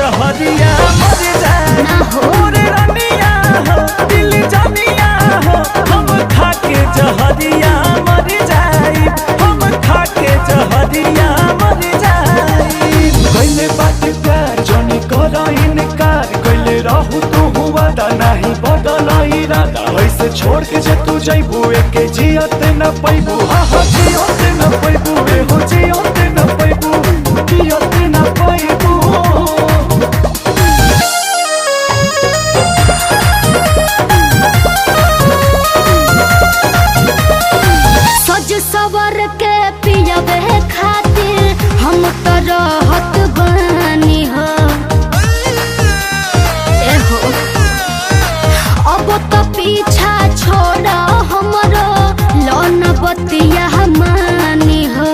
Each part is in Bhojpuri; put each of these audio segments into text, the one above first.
जहरिया मर जाए मोरे रनिया हो दिल जानिया हो हम खा के जहरिया मर जाए हम खा के जहरिया मर जाए। कइले बात प्यार जनी कर इनकार कइले रहू तू हुआ दा नहीं बदल इरादा वैसे छोड़ के जे तू जइबू एके जियत न पैबू हा हा जियत न पैबू हो जियत न पैबू जियत न पैबू। सज सवर के पियबे खातिर हम तो रहत बानी हो एहो अब तो पीछा छोड़ हमरो लोन बतिया मानी हो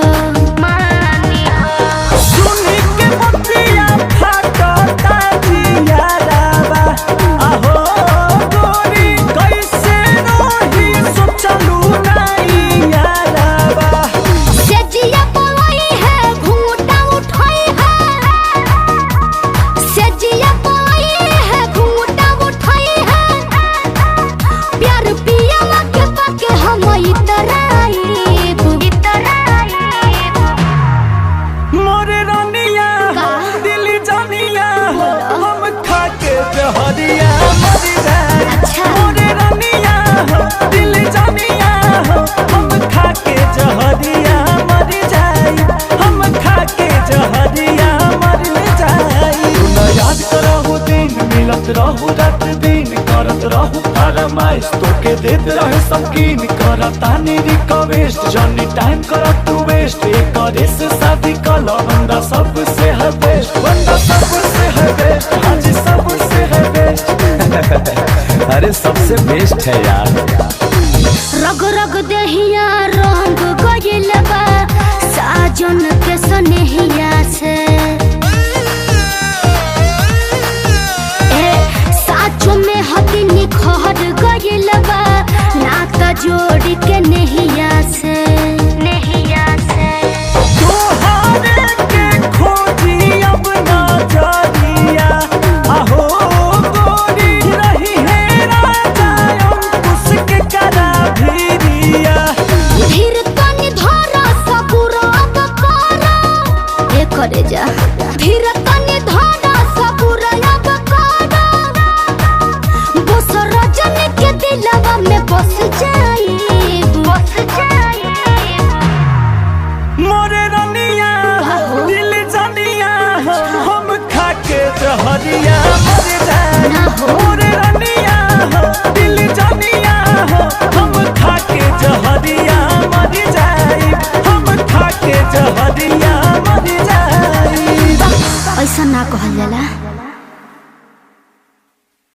सुनी के बतिया फाटता जियाराबा आहो गोरी कैसे रही सोचलू नहीं याराबा से जिया पवई है घूंघटा उठाई है से जिया पवई है घूंघटा उठाई है प्यार पिया के पाके हम इतराई मोरे रनिया दिल जानिया हम खा के जहरिया मर जाए मोरे रनिया दिल जानिया हम खा के जहरिया मर जाए हम खा के जहरिया मर जाए। तू याद करहु दिन मिलत रहू रात दिन करत रहू फरमाइश तोके देत रहे सबकीन करता रिक्वेस्ट जनी टाइम करत तू वेस्ट करे से शादी कला बंदा सबसे है बेस्ट बंदा सबसे है बेस्ट हाँ जी सबसे है बेस्ट अरे सबसे बेस्ट है यार। रग रग दहिया रंग गइल बा साजन के सनेहिया से ए साचो में हदी निखर गइल बा नाता जोड़ी के नहिया से तोहारे के खोजी अब ना जानिया आहो गोरी रही है राजा अंकुश के करा भीरिया धीर तनी धरा सबूर अब करा ए करे जा धीर तनी धरा सबूर अब करा बस रजनी के दिलवा में बस जाई मोरे रनिया दिल जानिया हम खा के जहरिया मर जाए मोरे रनिया दिल जानिया हम खा के जहरिया मर जाए हम खा के जहरिया मर जाए। ऐसा ना कहल जाला।